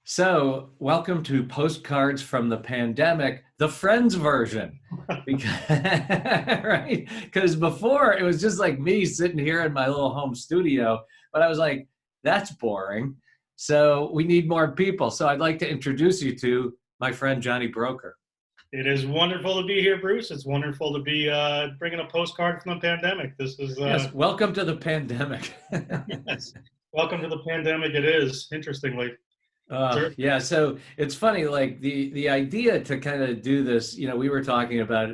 So, welcome to Postcards from the Pandemic, the Friends version. Because, right? Because before it was just like me sitting here in my little home studio, but I was like, that's boring. So, we need more people. So, I'd like to introduce you to my friend Johnny Broker. It is wonderful to be here, Bruce. It's wonderful to be bringing a postcard from the pandemic. This is Yes, welcome to the pandemic. yes, welcome to the pandemic. It is interestingly, certainly. Yeah, so it's funny, like the idea to kind of do this, we were talking about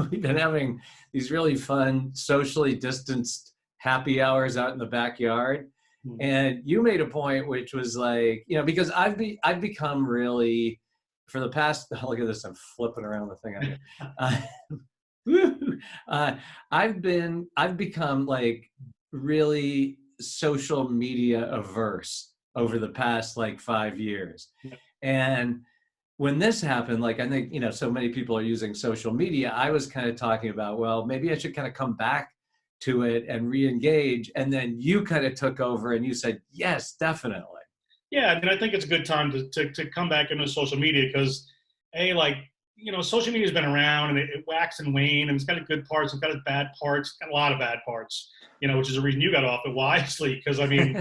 we've been having these really fun, socially distanced happy hours out in the backyard. And you made a point which was like, because I've become really for the past look at this, I'm flipping around the thing on here. Woo! I've become like really social media averse over the past like 5 years. And when this happened, like I think, so many people are using social media, I was kind of talking about, well, maybe I should kind of come back to it and re-engage. And then you kind of took over and you said, yes, definitely. Yeah, I mean, I think it's a good time to come back into social media because, like, social media's been around and it wax and wane, and it's got its good parts, it's got its bad parts, it's got a lot of bad parts, which is the reason you got off it wisely, because, I mean,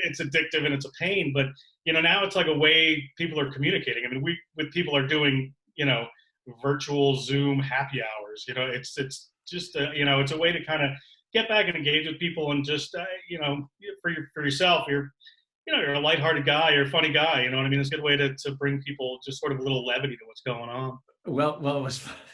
it's addictive and it's a pain, but, now it's like a way people are communicating. I mean, with people are doing, virtual Zoom happy hours, it's just, it's a way to kind of get back and engage with people and just, for yourself, you're a lighthearted guy, you're a funny guy, you know what I mean? It's a good way to bring people just sort of a little levity to what's going on. Well,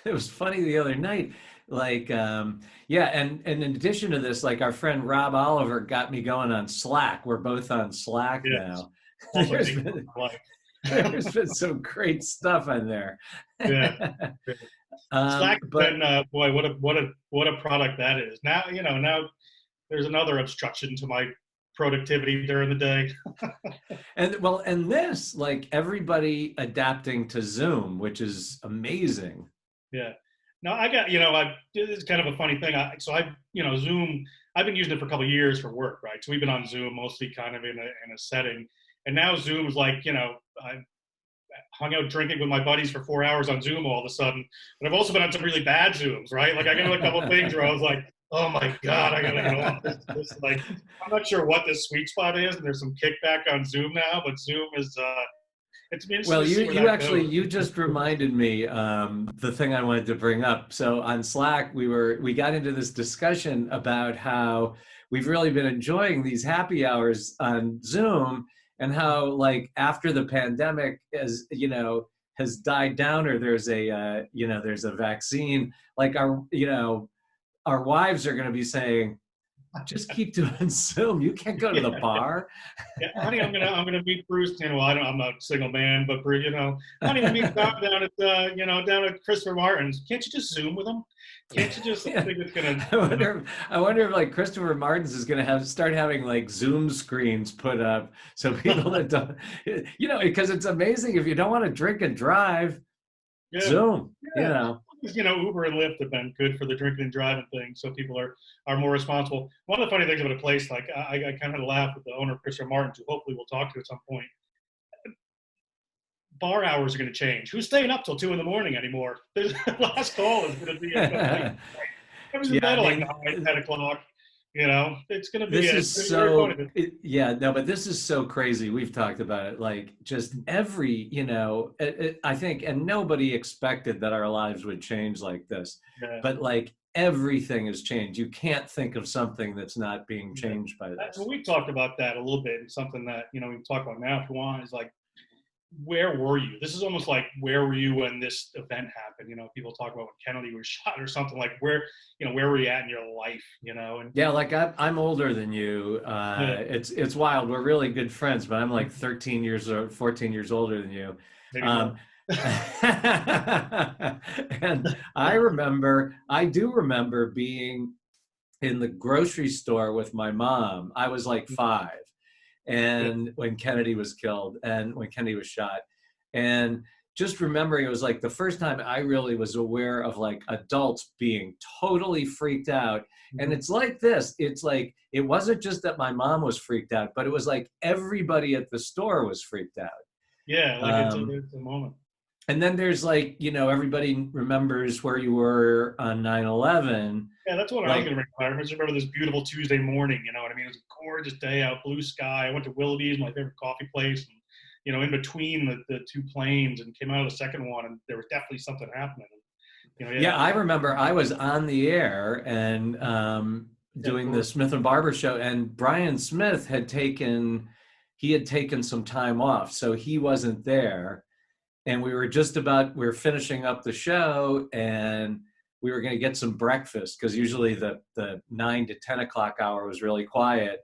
it was funny the other night, like, yeah, and in addition to this, like our friend Rob Oliver got me going on Slack. We're both on Slack Yes. now. Also There's big been, life. there's been some great stuff on there. Yeah. Slack's But been boy, what a product that is. Now there's another obstruction to my productivity during the day. and this, like everybody adapting to Zoom, which is amazing. Yeah. No, it's kind of a funny thing. Zoom, I've been using it for a couple of years for work, right? So we've been on Zoom mostly kind of in a setting. And now Zoom's like, I hung out drinking with my buddies for 4 hours on Zoom all of a sudden. But I've also been on some really bad Zooms, right? Like I got a couple of things where I was like, oh my God, I gotta get off this. Like, I'm not sure what this sweet spot is, and there's some kickback on Zoom now, but Zoom is it's been interesting Well, to see where you that actually goes. you just reminded me the thing I wanted to bring up. So on Slack, we got into this discussion about how we've really been enjoying these happy hours on Zoom, and how like after the pandemic has died down, or there's a vaccine, like our wives are going to be saying, just keep doing Zoom. You can't go to the bar. Yeah, honey, I'm gonna meet Bruce. I'm not a single man, but Bruce, honey, we meet down at down at Christopher Martin's. Can't you just Zoom with him? Can't you just? I Yeah. think it's gonna. I wonder if like Christopher Martin's is going to start having like Zoom screens put up so people that don't, because it's amazing if you don't want to drink and drive, Yeah, Zoom. yeah. Uber and Lyft have been good for the drinking and driving thing, so people are more responsible. One of the funny things about a place, like I kind of had a laugh with the owner, Christopher Martin, who hopefully we'll talk to at some point. Bar hours are going to change. Who's staying up till 2 in the morning anymore? Last call is going to be at like everyone's in Yeah, bed I at like mean, 9, 10 o'clock. It's going to be this it's is going to be very so, funny. yeah, no, but this is so crazy. We've talked about it, like just every, I think, and nobody expected that our lives would change like this, Yeah. but like everything has changed. You can't think of something that's not being Yeah. changed by Well, this. we talked about that a little bit, and something that we can talk about now if you want is like, where were you? This is almost like, where were you when this event happened? People talk about when Kennedy was shot or something, like where were you at in your life? And Yeah, like I'm older than you. yeah, It's wild. We're really good friends, but I'm like 13 years or 14 years older than you. maybe Um, more. and I do remember being in the grocery store with my mom. I was like 5, Yeah, and when Kennedy was killed and when Kennedy was shot, and just remembering it was like the first time I really was aware of like adults being totally freaked out. And mhm. it's like this, it's like it wasn't just that my mom was freaked out, but it was like everybody at the store was freaked out. Yeah, like Um, it's a moment. and then there's like, everybody remembers where you were on 9/11. Yeah, that's what I was Like, going to bring. I just remember this beautiful Tuesday morning. You know what I mean? It was a gorgeous day out, blue sky. I went to Willoughby's, my favorite coffee place, and in between the two planes, and came out of the second one, and there was definitely something happening. yeah, Yeah, I remember I was on the air and yeah, doing the cool. Smith and Barber show, and Brian Smith he had taken some time off, so he wasn't there. And we were finishing up the show, and we were going to get some breakfast because usually the 9 to 10 o'clock hour was really quiet.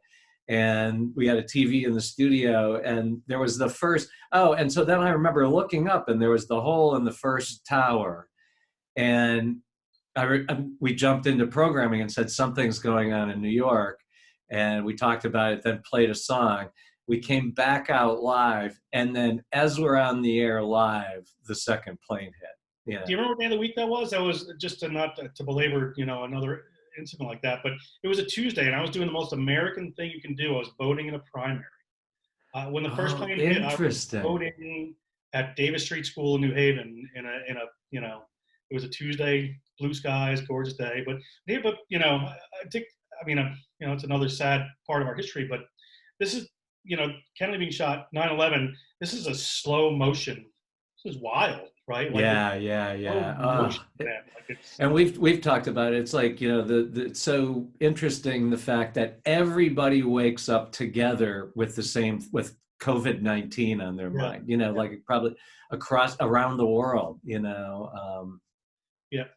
And we had a TV in the studio, and there was the first, oh, and so then I remember looking up, and there was the hole in the first tower. And we jumped into programming and said something's going on in New York, and we talked about it. Then played a song. We came back out live, and then as we're on the air live, the second plane hit. Do you remember what day of the week that was? That was just to belabor, another incident like that. But it was a Tuesday, and I was doing the most American thing you can do. I was voting in a primary. When the first Oh, plane hit, I was interesting. voting at Davis Street School in New Haven it was a Tuesday, blue skies, gorgeous day. But yeah, but I think it's another sad part of our history. But this is Kennedy being shot, 9/11. This is a slow motion. This is wild, right? Like it's Yeah, yeah, slow yeah. motion, Oh, man. Like it's and we've talked about it. It's like, it's so interesting the fact that everybody wakes up together with COVID-19 on their yeah, mind, like probably around the world. yeah.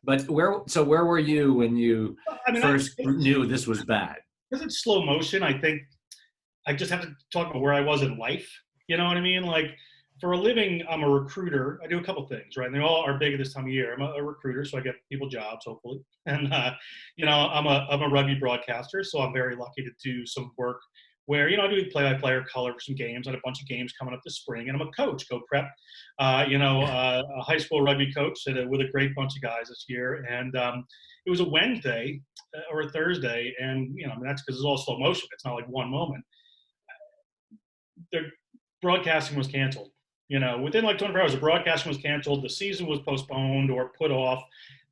But where were you when you I mean, first knew this was bad? because it's slow motion. I think I just have to talk about where I was in life. You know what I mean? Like for a living, I'm a recruiter. I do a couple things, right? And they all are big at this time of year. I'm a recruiter, so I get people jobs, hopefully. And I'm a rugby broadcaster, so I'm very lucky to do some work where I do play-by-play color for some games. I had a bunch of games coming up this spring, and I'm a coach, Go Prep. A high school rugby coach with a great bunch of guys this year, and it was a Wednesday or a Thursday, and that's because it's all slow motion. It's not like one moment. The broadcasting was canceled. Within like 24 hours, the broadcasting was canceled. The season was postponed or put off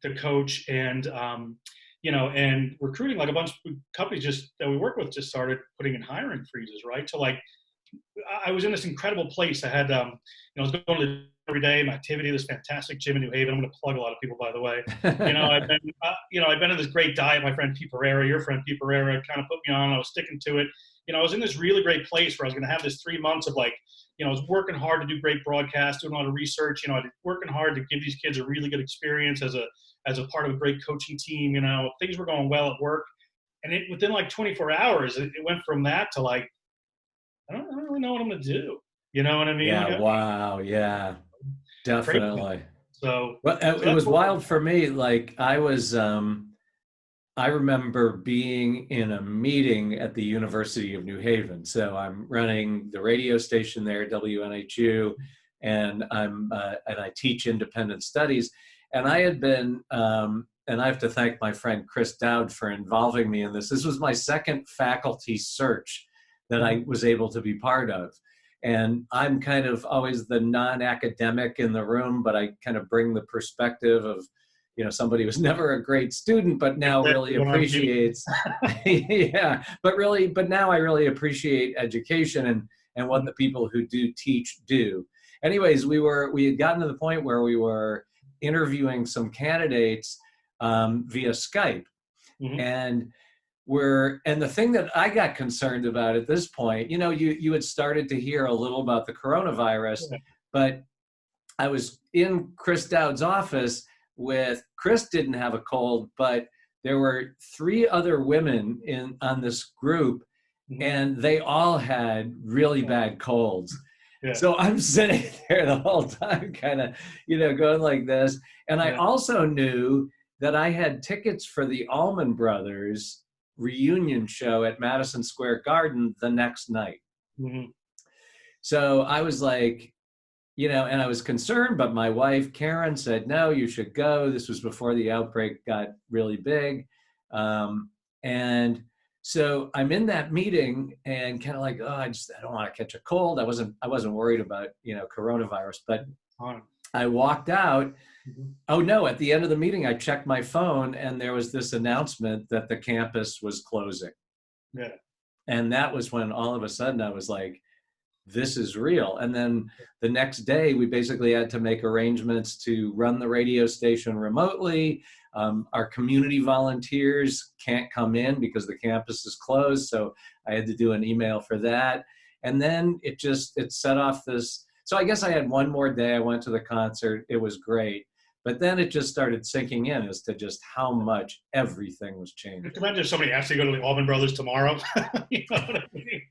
to coach, and recruiting. Like a bunch of companies that we work with just started putting in hiring freezes, right? So like, I was in this incredible place. I had, I was going to the every day. My activity, this fantastic gym in New Haven. I'm going to plug a lot of people, by the way. I've been in this great diet. My friend Pete Pereira, your friend Pete Pereira, kind of put me on. I was sticking to it. I was in this really great place where I was going to have this 3 months of like, I was working hard to do great broadcasts, doing a lot of research. I was working hard to give these kids a really good experience as a part of a great coaching team. Things were going well at work, and within like 24 hours, it went from that to like, I don't really know what I'm going to do. You know what I mean? Yeah, Like, wow, yeah, crazy. definitely. So, Well, so it that's was what. wild for me. Like I remember being in a meeting at the University of New Haven. So I'm running the radio station there, WNHU, and and I teach independent studies. And I had been, and I have to thank my friend Chris Dowd for involving me in this. This was my second faculty search that I was able to be part of. And I'm kind of always the non-academic in the room, but I kind of bring the perspective of somebody who's never a great student but now really Exactly what I'm doing. appreciates yeah, but now I really appreciate education and what the people who do teach do. Anyways, we had gotten to the point where we were interviewing some candidates via Skype. Mm-hmm. And the thing that I got concerned about at this point, you had started to hear a little about the coronavirus, Yeah. but I was in Chris Dowd's office with Chris didn't have a cold, but there were 3 other women on this group, Mm-hmm. and they all had really bad colds. Yeah. So I'm sitting there the whole time, kind of, going like this. And I also knew that I had tickets for the Allman Brothers reunion show at Madison Square Garden the next night. Mm-hmm. So I was like, and I was concerned, but my wife, Karen, said, no, you should go. This was before the outbreak got really big. And So I'm in that meeting and kind of like, oh, I don't want to catch a cold. I wasn't worried about, coronavirus, but Fine. I walked out. Mhm. Oh no, at the end of the meeting, I checked my phone and there was this announcement that the campus was closing. Yeah. And that was when all of a sudden I was like, this is real. And then the next day, we basically had to make arrangements to run the radio station remotely. Our community volunteers can't come in because the campus is closed. So I had to do an email for that. And then it set off this. So I guess I had one more day. I went to the concert. It was great. But then it just started sinking in as to just how much everything was changing. Imagine if somebody asked you to go to the Allman Brothers tomorrow. You know what I mean?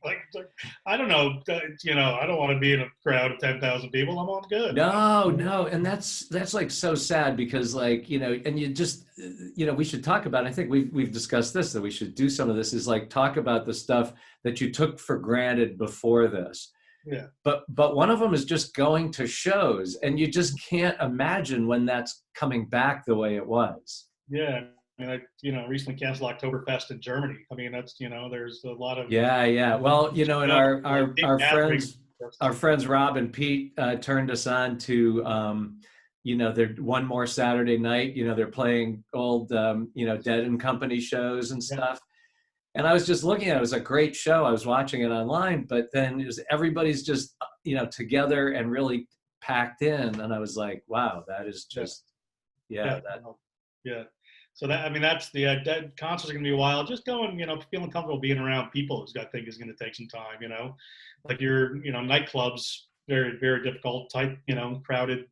I don't know. I don't want to be in a crowd of 10,000 people. I'm good. No, and that's like so sad because and you just we should talk about. I think we've discussed this, that we should do some of this, is like talk about the stuff that you took for granted before this. Yeah. But one of them is just going to shows, and you just can't imagine when that's coming back the way it was. Yeah. I mean, recently canceled Oktoberfest in Germany. I mean, there's a lot of Yeah. Well, and our friends Rob and Pete turned us on to they're one more Saturday night. They're playing old Dead and Company shows and stuff. And I was just looking at it. It was a great show. I was watching it online, but then everybody's just, together and really packed in. And I was like, wow, that is just, yeah. So that's the concerts are going to be a while. Just going, feeling comfortable being around people I think is going to take some time, like nightclubs, very, very difficult, tight, crowded.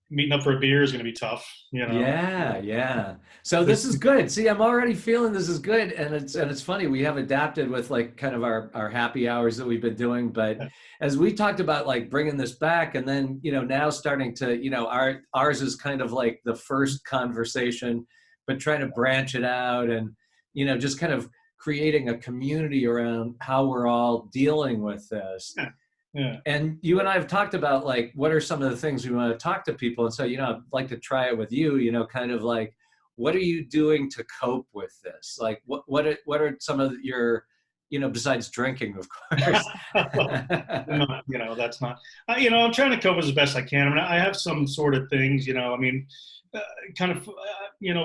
Meeting up for a beer is going to be tough, Yeah. So this is good. See, I'm already feeling this is good, and it's funny. We have adapted with like kind of our happy hours that we've been doing, but as we talked about like bringing this back, and then now starting to ours is kind of like the first conversation, but trying to branch it out and just kind of creating a community around how we're all dealing with this. Yeah. And you and I have talked about like what are some of the things we want to talk to people, and so I'd like to try it with you. Kind of like, what are you doing to cope with this? Like what are some of your besides drinking, of course. That's not. I'm trying to cope as best I can. I mean, I have some sort of things. I mean, kind of. You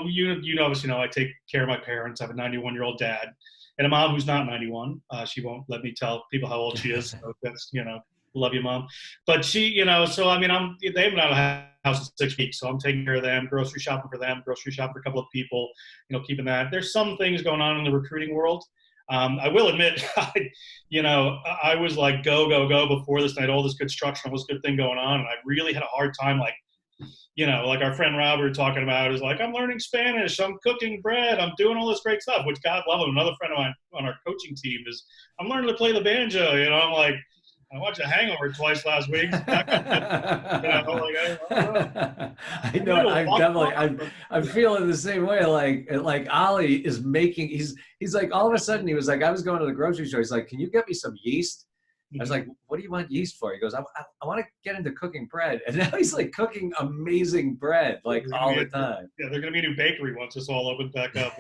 obviously know I take care of my parents. I have a 91-year-old dad. And a mom who's not 91. She won't let me tell people how old she is. So that's, love you, Mom. But she, so I mean, they haven't been out of the house in 6 weeks. So I'm taking care of them, grocery shopping for them, grocery shop for a couple of people, keeping that. There's some things going on in the recruiting world. I will admit, I was like, go before this night, all this good structure, all this good thing going on. And I really had a hard time, like our friend Robert talking about is like, I'm learning Spanish, I'm cooking bread, I'm doing all this great stuff, which God love him. Another friend of mine on our coaching team is, I'm learning to play the banjo. I'm like, I watched The Hangover twice last week. I know. I'm feeling the same way. Like Ollie is making. He's like, all of a sudden he was like, I was going to the grocery store. He's like, can you get me some yeast? I was like, what do you want yeast for? He goes, I want to get into cooking bread. And now he's like cooking amazing bread, like all the time. Yeah, they're going to be a new bakery once this all opens back up.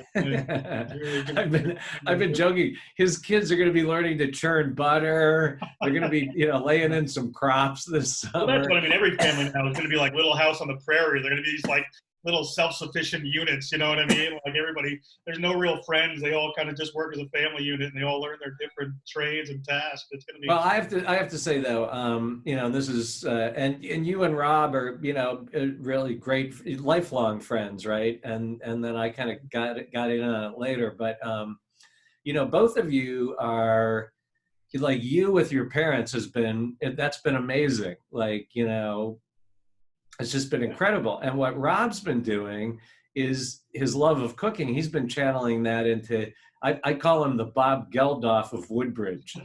I've been joking. His kids are going to be learning to churn butter. They're going to be, laying in some crops this summer. Well, that's what I mean. Every family now is going to be like Little House on the Prairie. They're going to be these like little self-sufficient units, you know what I mean? Like everybody, there's no real friends. They all kind of just work as a family unit, and they all learn their different trades and tasks. It's going to be. Well, I have to say though, this is and you and Rob are really great lifelong friends, right? And then I kind of got in on it later, but both of you are like, you with your parents that's been amazing. Like it's just been incredible. And what Rob's been doing is his love of cooking. He's been channeling that into, I call him the Bob Geldof of Woodbridge,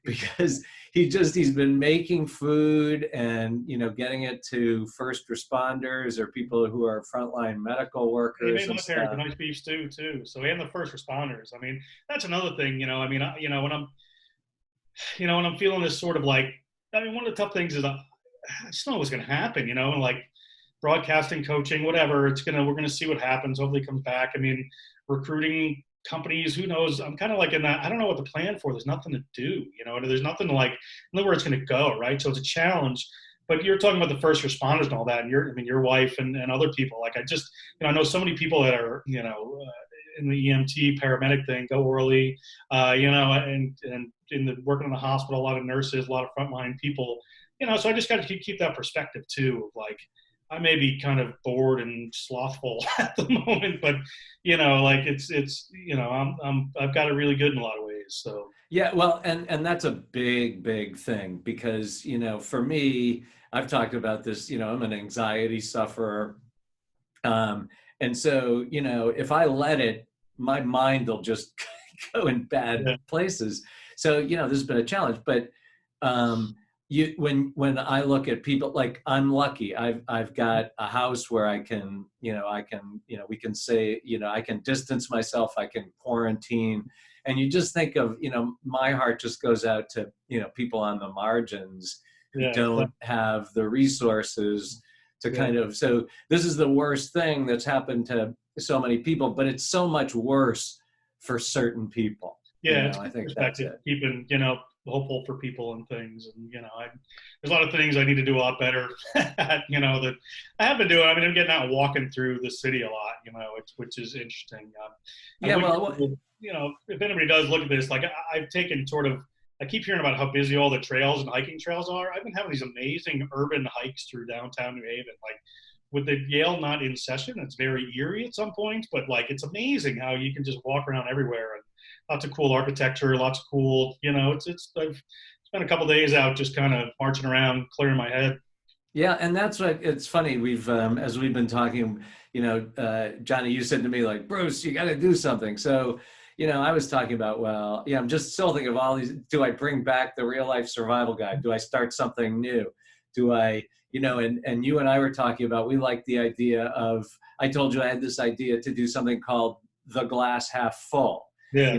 because he's been making food and, getting it to first responders or people who are frontline medical workers. He made my parents a nice beef stew too. So, and the first responders. I mean, that's another thing, when I'm feeling this sort of like, one of the tough things is I just don't know what's going to happen, and like broadcasting, coaching, whatever. We're going to see what happens. Hopefully it comes back. I mean, recruiting companies, who knows? I'm kind of like in that, I don't know what to plan for. There's nothing to do, there's nothing to like, know where it's going to go. Right. So it's a challenge. But you're talking about the first responders and all that, and your wife and other people. Like I just, I know so many people that are, in the EMT paramedic thing, go early, and in the working in the hospital, a lot of nurses, a lot of frontline people, So I just got to keep that perspective too, of like, I may be kind of bored and slothful at the moment, but like it's I've got it really good in a lot of ways. So Yeah, well, and that's a big thing because, for me, I've talked about this, I'm an anxiety sufferer. And so, if I let it, my mind will just go in bad yeah, places. So, this has been a challenge, but when I look at people, like I'm lucky, I've got a house where I can, we can say, I can distance myself, I can quarantine. And you just think of, my heart just goes out to, people on the margins who yeah, don't have the resources to yeah, kind of, so this is the worst thing that's happened to so many people, but it's so much worse for certain people. yeah. It's I good think that's perspective, it. keeping hopeful for people and things, and there's a lot of things I need to do a lot better. That I have been doing. I mean, I'm getting out and walking through the city a lot. Which is interesting. I Yeah, wish, well, if anybody does look at this, like I've taken sort of. I keep hearing about how busy all the trails and hiking trails are. I've been having these amazing urban hikes through downtown New Haven. Like with the Yale not in session, it's very eerie at some points, but like it's amazing how you can just walk around everywhere and lots of cool architecture, lots of cool, I've spent a couple of days out just kind of marching around, clearing my head. yeah, and that's what it's funny. We've as we've been talking, Johnny, you said to me like, Bruce, you got to do something. So, I was talking about, well, yeah, I'm just still thinking of all these. Do I bring back the real life survival guide? Do I start something new? Do I, and you and I were talking about, we like the idea of. I told you I had this idea to do something called the glass half full, Yeah,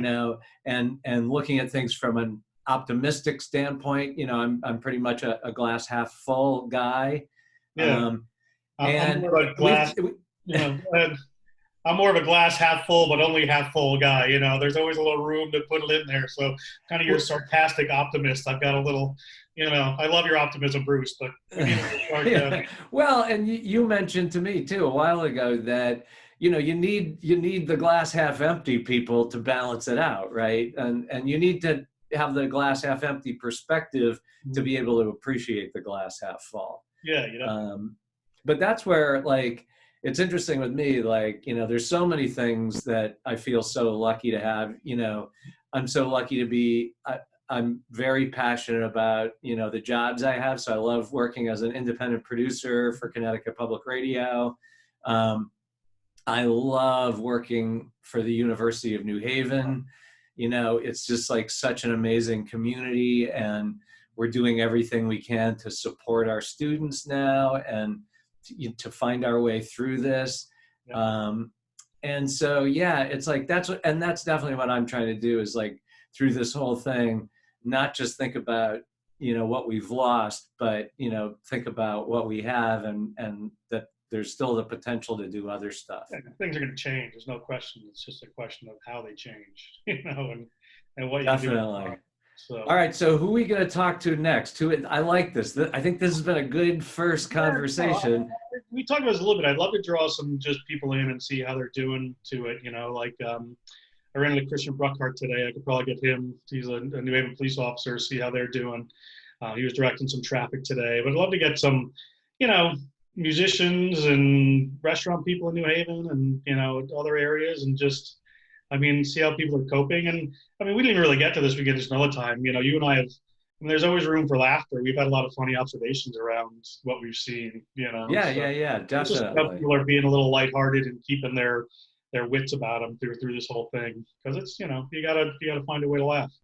and looking at things from an optimistic standpoint, I'm pretty much a glass half full guy. yeah. Um, I'm and more of a we've, glass, I'm more of a glass half full, but only half full guy. There's always a little room to put it in there. So kind of your sarcastic optimist. I've got a little, I love your optimism, Bruce, but we need a little yeah. sarcasm. Well, and you mentioned to me too a while ago that you need the glass half empty people to balance it out, right? And you need to have the glass half empty perspective to be able to appreciate the glass half full. Yeah, Um, but that's where, like, it's interesting with me, like, there's so many things that I feel so lucky to have. I'm so lucky to be. I'm very passionate about the jobs I have. So I love working as an independent producer for Connecticut Public Radio. Um, I love working for the University of New Haven. It's just like such an amazing community, and we're doing everything we can to support our students now and to find our way through this. yeah, And so, yeah, it's like that's definitely what I'm trying to do is like through this whole thing, not just think about what we've lost, but think about what we have, and that there's still the potential to do other stuff. yeah. Things are going to change. There's no question. It's just a question of how they change, and what you can do. Definitely. All So right, so who are we going to talk to next? I like this. I think this has been a good first yeah, conversation. we talked about this a little bit. I'd love to draw some just people in and see how they're doing to it. Like I ran into Christian Bruckhart today. I could probably get him. He's a New Haven police officer. See how they're doing. He was directing some traffic today. But I'd love to get some, you know, musicians and restaurant people in New Haven and other areas, and just, I mean, see how people are coping. And I mean, we didn't really get to this. We get this another time. You and I have. I mean, there's always room for laughter. We've had a lot of funny observations around what we've seen. Yeah, So yeah, yeah, it's just how definitely. people are being a little lighthearted and keeping their wits about them through this whole thing, because it's you gotta find a way to laugh.